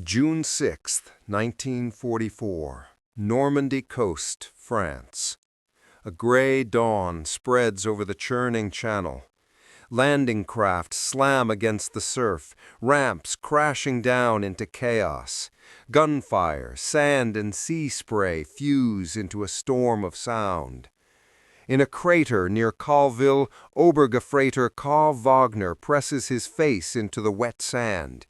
June 6, 1944, Normandy coast, France. A gray dawn spreads over the churning channel. Landing craft slam against the surf, ramps crashing down into chaos. Gunfire, sand and sea spray fuse into a storm of sound. In a crater near Colville, Obergefreiter Karl Wagner presses his face into the wet sand.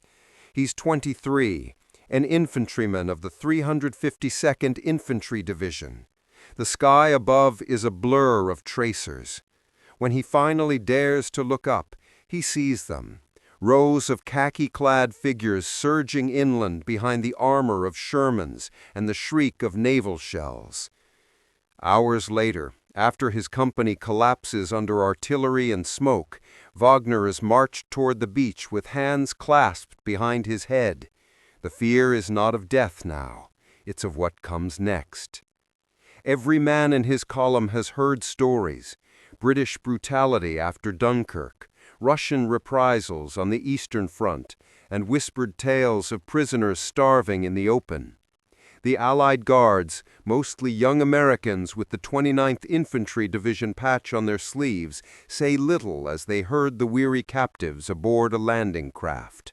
He's 23, an infantryman of the 352nd Infantry Division. The sky above is a blur of tracers. When he finally dares to look up, he sees them, rows of khaki-clad figures surging inland behind the armor of Shermans and the shriek of naval shells. Hours later, after his company collapses under artillery and smoke, Wagner is marched toward the beach with hands clasped behind his head. The fear is not of death now, it's of what comes next. Every man in his column has heard stories: British brutality after Dunkirk, Russian reprisals on the Eastern Front, and whispered tales of prisoners starving in the open. The Allied Guards, mostly young Americans with the 29th Infantry Division patch on their sleeves, say little as they herd the weary captives aboard a landing craft.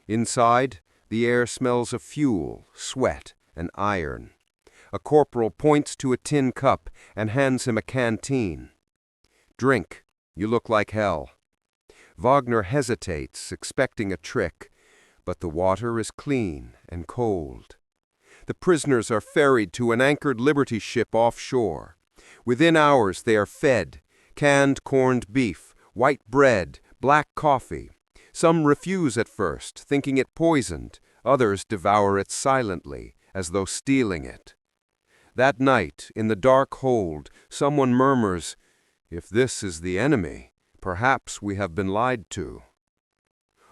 Inside, the air smells of fuel, sweat, and iron. A corporal points to a tin cup and hands him a canteen. "Drink. You look like hell." Wagner hesitates, expecting a trick, but the water is clean and cold. The prisoners are ferried to an anchored Liberty ship offshore. Within hours they are fed: canned corned beef, white bread, black coffee. Some refuse at first, thinking it poisoned. Others devour it silently, as though stealing it. That night, in the dark hold, someone murmurs, "If this is the enemy, perhaps we have been lied to."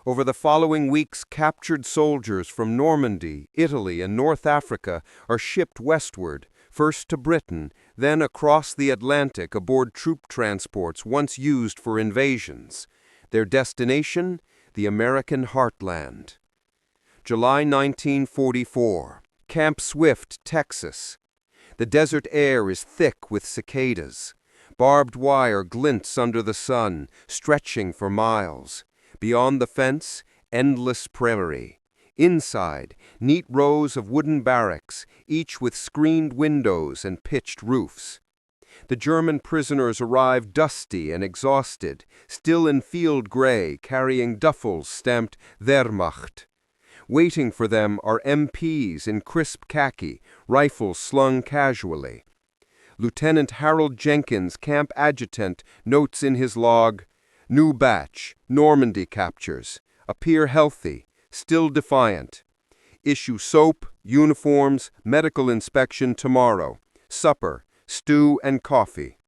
Over the following weeks, captured soldiers from Normandy, Italy, and North Africa are shipped westward, first to Britain, then across the Atlantic aboard troop transports once used for invasions. Their destination? The American heartland. July 1944, Camp Swift, Texas. The desert air is thick with cicadas. Barbed wire glints under the sun, stretching for miles. Beyond the fence, endless prairie. Inside, neat rows of wooden barracks, each with screened windows and pitched roofs. The German prisoners arrive dusty and exhausted, still in field gray, carrying duffels stamped Wehrmacht. Waiting for them are MPs in crisp khaki, rifles slung casually. Lieutenant Harold Jenkins, camp adjutant, notes in his log, "New batch, Normandy captures. Appear healthy, still defiant. Issue soap, uniforms, medical inspection tomorrow. Supper, stew and coffee."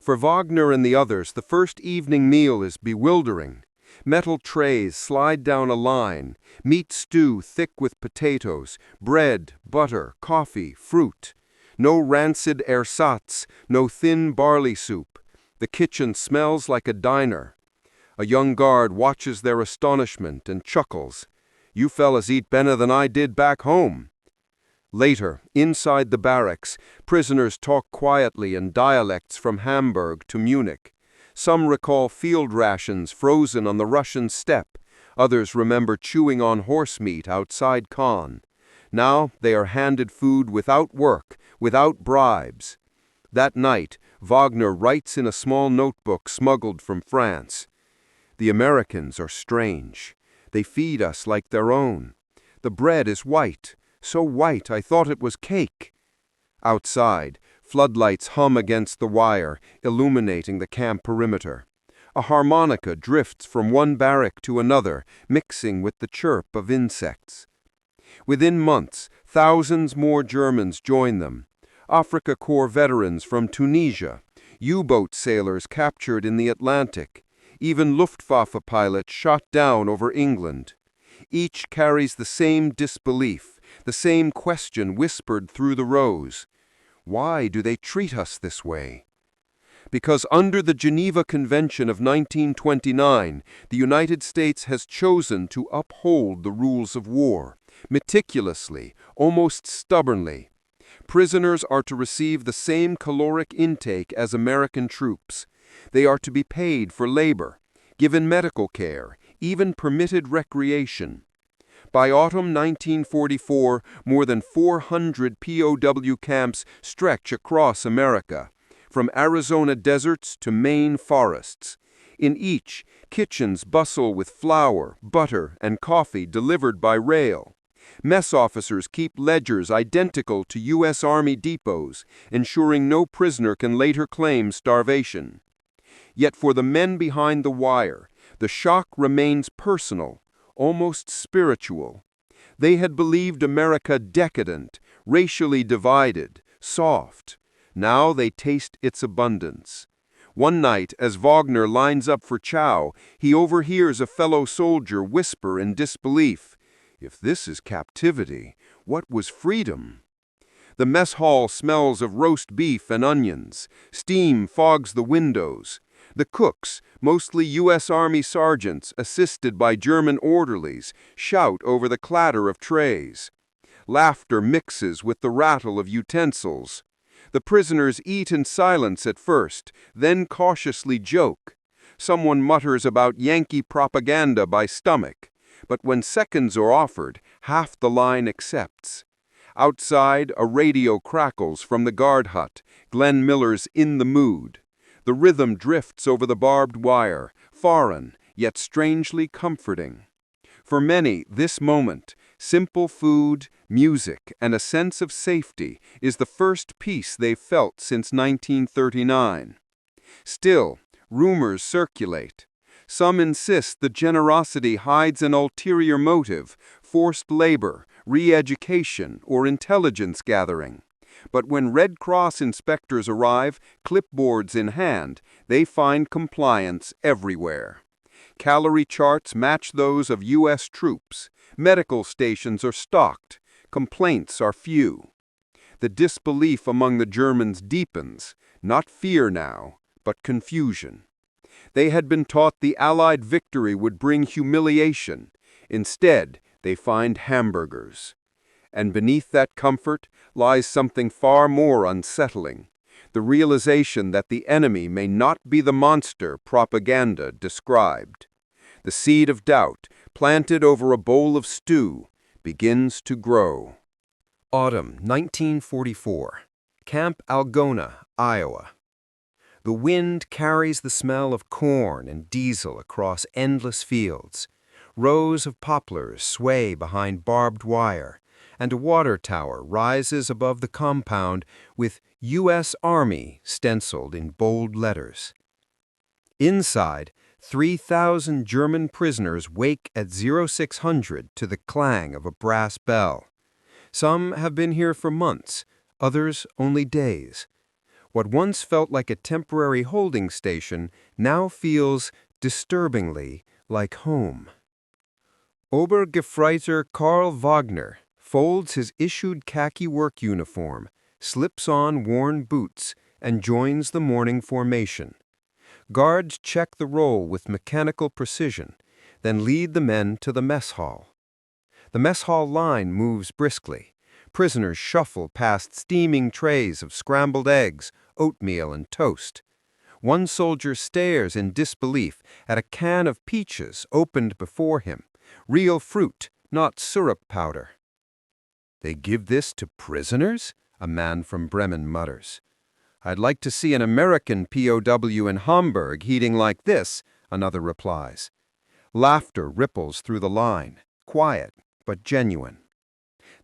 For Wagner and the others, the first evening meal is bewildering. Metal trays slide down a line, meat stew thick with potatoes, bread, butter, coffee, fruit. No rancid ersatz, no thin barley soup. The kitchen smells like a diner. A young guard watches their astonishment and chuckles. "You fellas eat better than I did back home." Later, inside the barracks, prisoners talk quietly in dialects from Hamburg to Munich. Some recall field rations frozen on the Russian steppe. Others remember chewing on horse meat outside Caen. Now they are handed food without work, without bribes. That night, Wagner writes in a small notebook smuggled from France, "The Americans are strange. They feed us like their own. The bread is white, so white I thought it was cake." Outside, floodlights hum against the wire, illuminating the camp perimeter. A harmonica drifts from one barrack to another, mixing with the chirp of insects. Within months, thousands more Germans join them. Africa Corps veterans from Tunisia, U-boat sailors captured in the Atlantic, even Luftwaffe pilots shot down over England. Each carries the same disbelief, the same question whispered through the rows. Why do they treat us this way? Because under the Geneva Convention of 1929, the United States has chosen to uphold the rules of war, Meticulously, almost stubbornly. Prisoners are to receive the same caloric intake as American troops. They are to be paid for labor, given medical care, even permitted recreation. By autumn 1944, more than 400 POW camps stretch across America, from Arizona deserts to Maine forests. In each, kitchens bustle with flour, butter, and coffee delivered by rail. Mess officers keep ledgers identical to U.S. Army depots, ensuring no prisoner can later claim starvation. Yet for the men behind the wire, the shock remains personal, almost spiritual. They had believed America decadent, racially divided, soft. Now they taste its abundance. One night, as Wagner lines up for chow, he overhears a fellow soldier whisper in disbelief, "If this is captivity, what was freedom?" The mess hall smells of roast beef and onions. Steam fogs the windows. The cooks, mostly U.S. Army sergeants assisted by German orderlies, shout over the clatter of trays. Laughter mixes with the rattle of utensils. The prisoners eat in silence at first, then cautiously joke. Someone mutters about Yankee propaganda by stomach, but when seconds are offered, half the line accepts. Outside, a radio crackles from the guard hut, Glenn Miller's In the Mood. The rhythm drifts over the barbed wire, foreign, yet strangely comforting. For many, this moment, simple food, music, and a sense of safety is the first peace they've felt since 1939. Still, rumors circulate. Some insist the generosity hides an ulterior motive, forced labor, re-education, or intelligence gathering. But when Red Cross inspectors arrive, clipboards in hand, they find compliance everywhere. Calorie charts match those of U.S. troops. Medical stations are stocked. Complaints are few. The disbelief among the Germans deepens, not fear now, but confusion. They had been taught the Allied victory would bring humiliation. Instead, they find hamburgers. And beneath that comfort lies something far more unsettling, the realization that the enemy may not be the monster propaganda described. The seed of doubt, planted over a bowl of stew, begins to grow. Autumn 1944, Camp Algona, Iowa. The wind carries the smell of corn and diesel across endless fields. Rows of poplars sway behind barbed wire, and a water tower rises above the compound with U.S. Army stenciled in bold letters. Inside, 3,000 German prisoners wake at 0600 to the clang of a brass bell. Some have been here for months, others only days. What once felt like a temporary holding station now feels disturbingly like home. Obergefreiter Karl Wagner folds his issued khaki work uniform, slips on worn boots, and joins the morning formation. Guards check the roll with mechanical precision, then lead the men to the mess hall. The mess hall line moves briskly. Prisoners shuffle past steaming trays of scrambled eggs, oatmeal, and toast. One soldier stares in disbelief at a can of peaches opened before him, real fruit, not syrup powder. "They give this to prisoners?" a man from Bremen mutters. "I'd like to see an American POW in Hamburg eating like this," another replies. Laughter ripples through the line, quiet but genuine.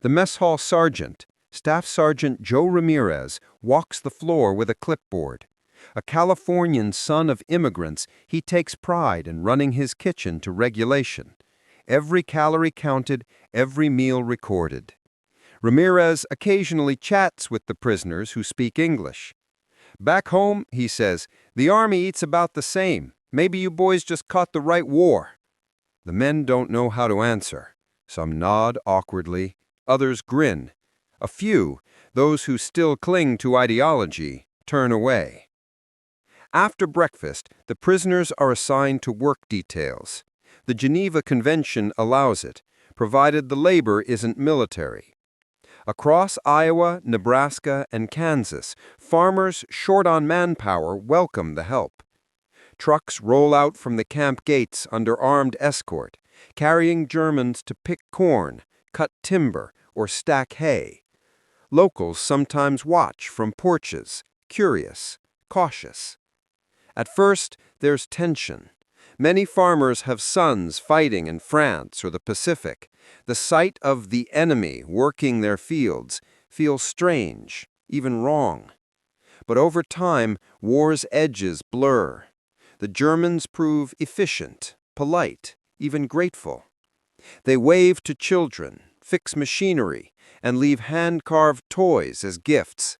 The mess hall sergeant, Staff Sergeant Joe Ramirez, walks the floor with a clipboard. A Californian son of immigrants, he takes pride in running his kitchen to regulation. Every calorie counted, every meal recorded. Ramirez occasionally chats with the prisoners who speak English. "Back home," he says, "the Army eats about the same. Maybe you boys just caught the right war." The men don't know how to answer. Some nod awkwardly, others grin. A few, those who still cling to ideology, turn away. After breakfast, the prisoners are assigned to work details. The Geneva Convention allows it, provided the labor isn't military. Across Iowa, Nebraska, and Kansas, farmers short on manpower welcome the help. Trucks roll out from the camp gates under armed escort, carrying Germans to pick corn, cut timber, or stack hay. Locals sometimes watch from porches, curious, cautious. At first, there's tension. Many farmers have sons fighting in France or the Pacific. The sight of the enemy working their fields feels strange, even wrong. But over time, war's edges blur. The Germans prove efficient, polite, even grateful. They wave to children, fix machinery, and leave hand-carved toys as gifts.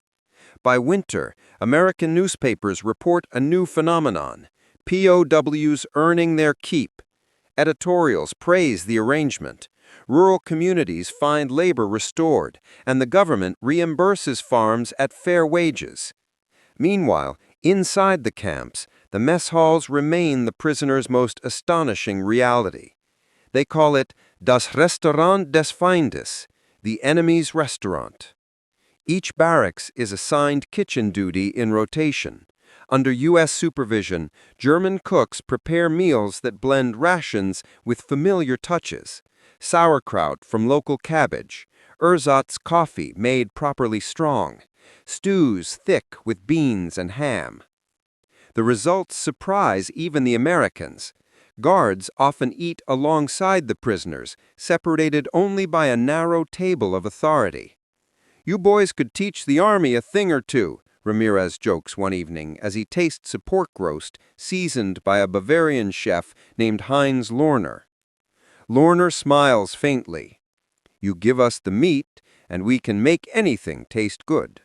By winter, American newspapers report a new phenomenon: POWs earning their keep. Editorials praise the arrangement. Rural communities find labor restored, and the government reimburses farms at fair wages. Meanwhile, inside the camps, the mess halls remain the prisoners' most astonishing reality. They call it das Restaurant des Feindes, the enemy's restaurant. Each barracks is assigned kitchen duty in rotation. Under U.S. supervision, German cooks prepare meals that blend rations with familiar touches: sauerkraut from local cabbage, ersatz coffee made properly strong, stews thick with beans and ham. The results surprise even the Americans. Guards often eat alongside the prisoners, separated only by a narrow table of authority. "You boys could teach the army a thing or two," Ramirez jokes one evening as he tastes a pork roast seasoned by a Bavarian chef named Heinz Lorner. Lorner smiles faintly. "You give us the meat, and we can make anything taste good."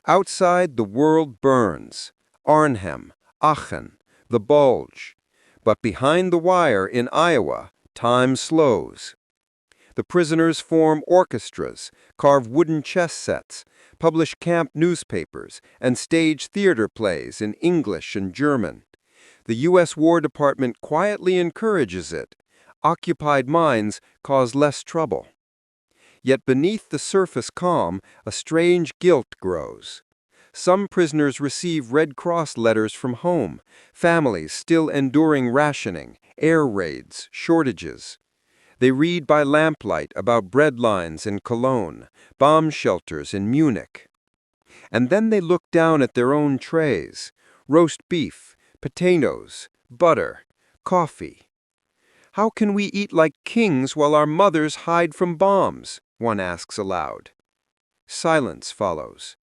Outside, the world burns. Arnhem, Aachen, the Bulge. But behind the wire in Iowa, time slows. The prisoners form orchestras, carve wooden chess sets, publish camp newspapers, and stage theater plays in English and German. The U.S. War Department quietly encourages it. Occupied minds cause less trouble. Yet beneath the surface calm, a strange guilt grows. Some prisoners receive Red Cross letters from home, families still enduring rationing, air raids, shortages. They read by lamplight about bread lines in Cologne, bomb shelters in Munich. And then they look down at their own trays: roast beef, potatoes, butter, coffee. "How can we eat like kings while our mothers hide from bombs?" one asks aloud. Silence follows.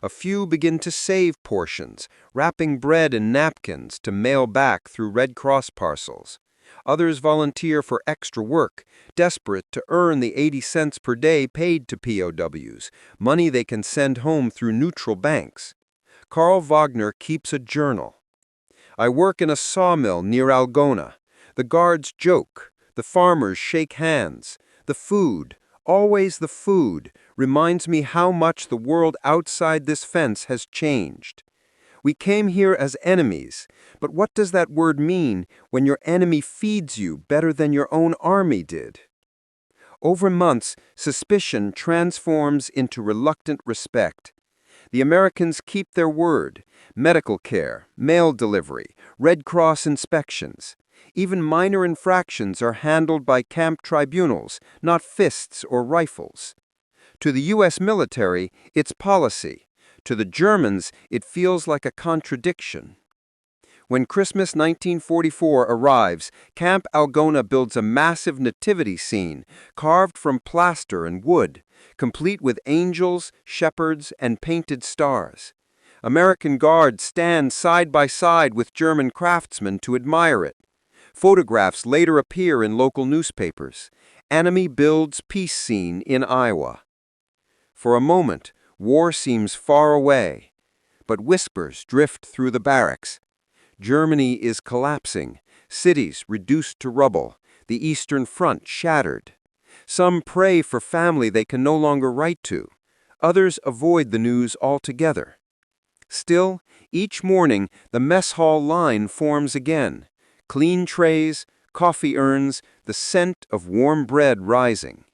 A few begin to save portions, wrapping bread in napkins to mail back through Red Cross parcels. Others volunteer for extra work, desperate to earn the 80 cents per day paid to POWs, money they can send home through neutral banks. Carl Wagner keeps a journal. "I work in a sawmill near Algona. The guards joke, the farmers shake hands. The food, always the food, reminds me how much the world outside this fence has changed. We came here as enemies, but what does that word mean when your enemy feeds you better than your own army did?" Over months, suspicion transforms into reluctant respect. The Americans keep their word: medical care, mail delivery, Red Cross inspections. Even minor infractions are handled by camp tribunals, not fists or rifles. To the U.S. military, it's policy. To the Germans, it feels like a contradiction. When Christmas 1944 arrives, Camp Algona builds a massive nativity scene, carved from plaster and wood, complete with angels, shepherds, and painted stars. American guards stand side by side with German craftsmen to admire it. Photographs later appear in local newspapers. Enemy builds peace scene in Iowa. For a moment, war seems far away, but whispers drift through the barracks. Germany is collapsing, cities reduced to rubble, the Eastern Front shattered. Some pray for family they can no longer write to. Others avoid the news altogether. Still, each morning, the mess hall line forms again. Clean trays, coffee urns, the scent of warm bread rising.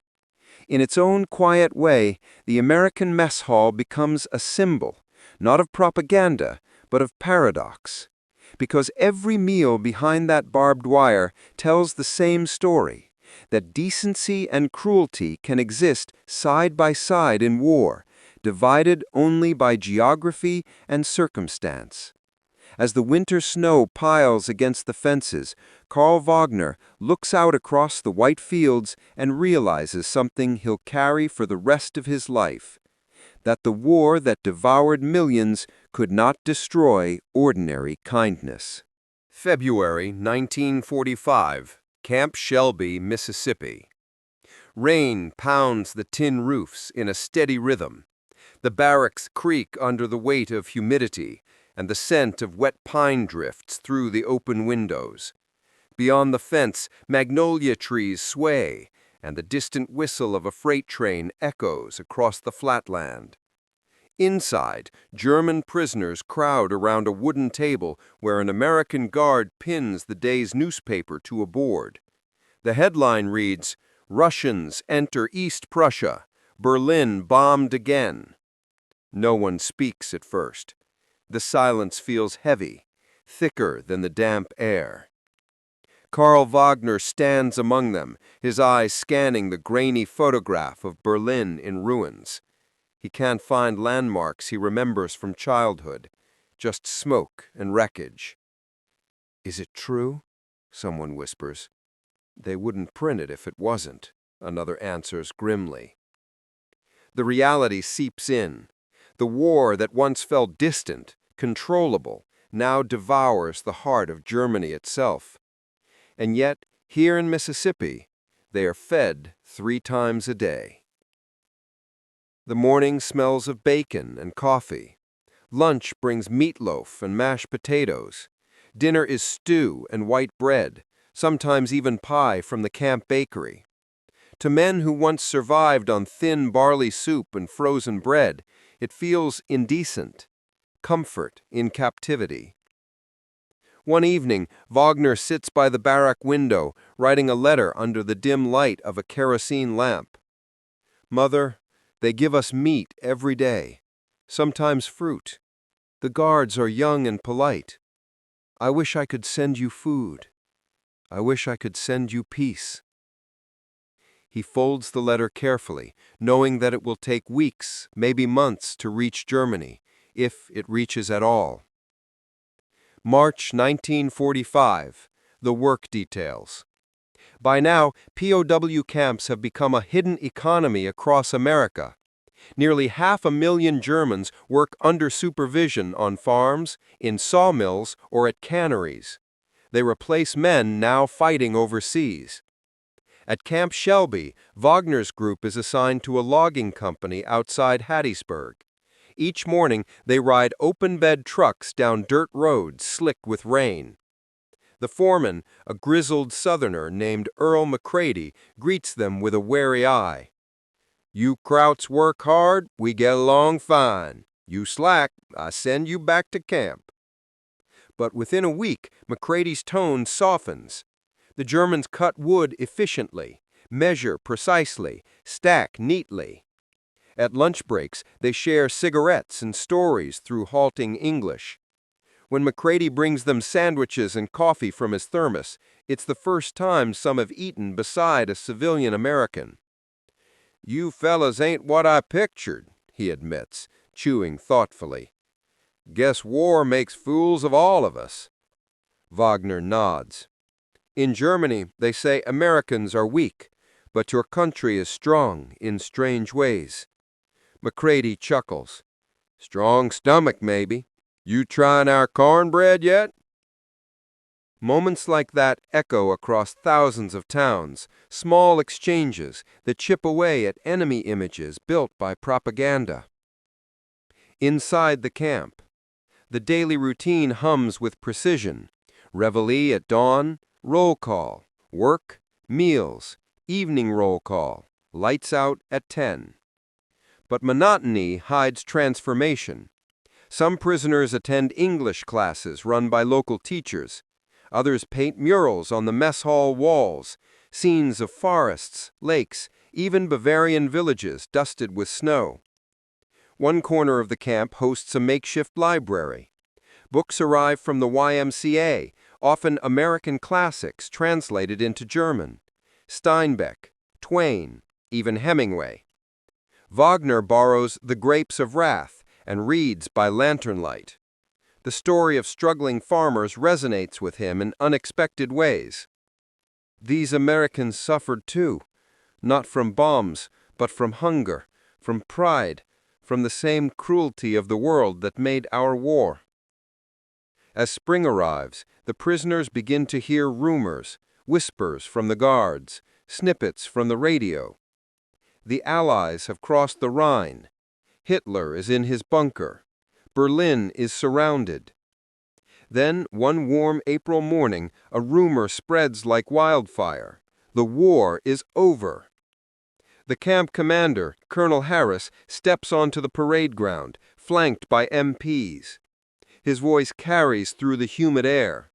In its own quiet way, the American mess hall becomes a symbol, not of propaganda, but of paradox. Because every meal behind that barbed wire tells the same story, that decency and cruelty can exist side by side in war, divided only by geography and circumstance. As the winter snow piles against the fences, Carl Wagner looks out across the white fields and realizes something he'll carry for the rest of his life: that the war that devoured millions could not destroy ordinary kindness. February 1945, Camp Shelby, Mississippi. Rain pounds the tin roofs in a steady rhythm. The barracks creak under the weight of humidity, and the scent of wet pine drifts through the open windows. Beyond the fence, magnolia trees sway, and the distant whistle of a freight train echoes across the flatland. Inside, German prisoners crowd around a wooden table where an American guard pins the day's newspaper to a board. The headline reads, "Russians enter East Prussia. Berlin bombed again." No one speaks at first. The silence feels heavy, thicker than the damp air. Carl Wagner stands among them, his eyes scanning the grainy photograph of Berlin in ruins. He can't find landmarks he remembers from childhood, just smoke and wreckage. "Is it true?" someone whispers. "They wouldn't print it if it wasn't," another answers grimly. The reality seeps in. The war that once felt distant, controllable, now devours the heart of Germany itself. And yet, here in Mississippi, they are fed 3 times a day. The morning smells of bacon and coffee. Lunch brings meatloaf and mashed potatoes. Dinner is stew and white bread, sometimes even pie from the camp bakery. To men who once survived on thin barley soup and frozen bread, it feels indecent. Comfort in captivity. One evening, Wagner sits by the barrack window, writing a letter under the dim light of a kerosene lamp. "Mother, they give us meat every day, sometimes fruit. The guards are young and polite. I wish I could send you food. I wish I could send you peace." He folds the letter carefully, knowing that it will take weeks, maybe months, to reach Germany, if it reaches at all. March 1945, the work details. By now, POW camps have become a hidden economy across America. Nearly 500,000 Germans work under supervision on farms, in sawmills, or at canneries. They replace men now fighting overseas. At Camp Shelby, Wagner's group is assigned to a logging company outside Hattiesburg. Each morning, they ride open-bed trucks down dirt roads slick with rain. The foreman, a grizzled Southerner named Earl McCready, greets them with a wary eye. "You Krauts work hard, we get along fine. You slack, I send you back to camp." But within a week, McCready's tone softens. The Germans cut wood efficiently, measure precisely, stack neatly. At lunch breaks, they share cigarettes and stories through halting English. When McCready brings them sandwiches and coffee from his thermos, it's the first time some have eaten beside a civilian American. "You fellas ain't what I pictured," he admits, chewing thoughtfully. "Guess war makes fools of all of us." Wagner nods. "In Germany, they say Americans are weak, but your country is strong in strange ways." McCready chuckles. "Strong stomach, maybe. You trying our cornbread yet?" Moments like that echo across thousands of towns, small exchanges that chip away at enemy images built by propaganda. Inside the camp, the daily routine hums with precision. Reveille at dawn, roll call, work, meals, evening roll call, lights out at 10. But monotony hides transformation. Some prisoners attend English classes run by local teachers. Others paint murals on the mess hall walls, scenes of forests, lakes, even Bavarian villages dusted with snow. One corner of the camp hosts a makeshift library. Books arrive from the YMCA, often American classics translated into German. Steinbeck, Twain, even Hemingway. Wagner borrows The Grapes of Wrath and reads by lantern light. The story of struggling farmers resonates with him in unexpected ways. These Americans suffered too, not from bombs, but from hunger, from pride, from the same cruelty of the world that made our war. As spring arrives, the prisoners begin to hear rumors, whispers from the guards, snippets from the radio. The Allies have crossed the Rhine. Hitler is in his bunker. Berlin is surrounded. Then, one warm April morning, a rumor spreads like wildfire. The war is over. The camp commander, Colonel Harris, steps onto the parade ground, flanked by MPs. His voice carries through the humid air.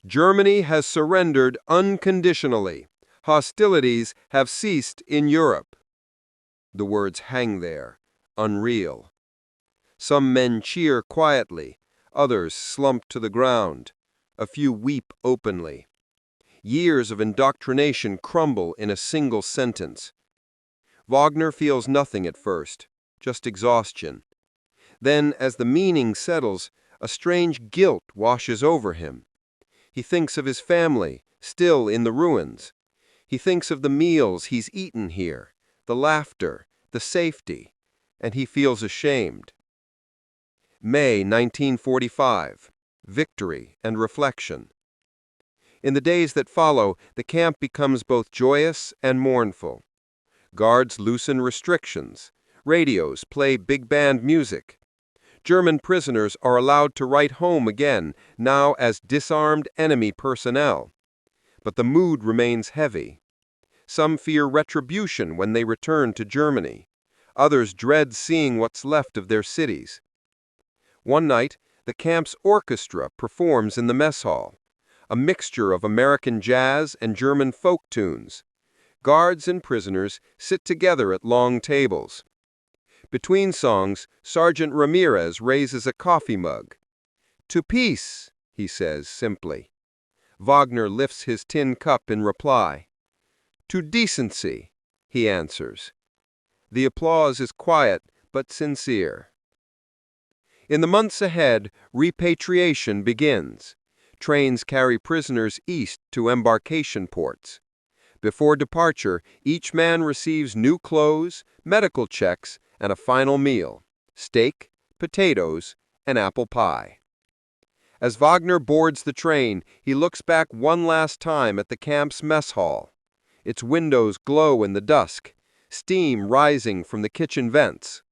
Germany has surrendered unconditionally. Hostilities have ceased in Europe. The words hang there, unreal. Some men cheer quietly, others slump to the ground. A few weep openly. Years of indoctrination crumble in a single sentence. Wagner feels nothing at first, just exhaustion. Then, as the meaning settles, a strange guilt washes over him. He thinks of his family, still in the ruins. He thinks of the meals he's eaten here, the laughter, the safety, and he feels ashamed. May 1945. Victory and reflection. In the days that follow, the camp becomes both joyous and mournful. Guards loosen restrictions. Radios play big band music. German prisoners are allowed to write home again, now as disarmed enemy personnel. But the mood remains heavy. Some fear retribution when they return to Germany. Others dread seeing what's left of their cities. One night, the camp's orchestra performs in the mess hall, a mixture of American jazz and German folk tunes. Guards and prisoners sit together at long tables. Between songs, Sergeant Ramirez raises a coffee mug. "To peace," he says simply. Wagner lifts his tin cup in reply. "To decency," he answers. The applause is quiet but sincere. In the months ahead, repatriation begins. Trains carry prisoners east to embarkation ports. Before departure, each man receives new clothes, medical checks, and a final meal: steak, potatoes, and apple pie. As Wagner boards the train, he looks back one last time at the camp's mess hall. Its windows glow in the dusk, steam rising from the kitchen vents.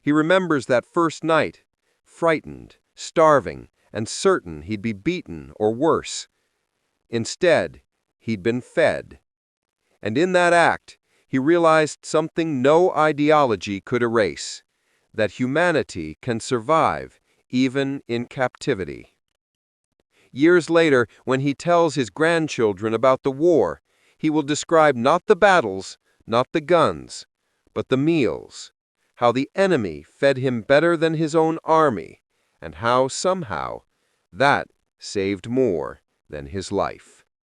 He remembers that first night, frightened, starving, and certain he'd be beaten or worse. Instead, he'd been fed. And in that act, he realized something no ideology could erase: that humanity can survive even in captivity. Years later, when he tells his grandchildren about the war, he will describe not the battles, not the guns, but the meals, how the enemy fed him better than his own army, and how, somehow, that saved more than his life.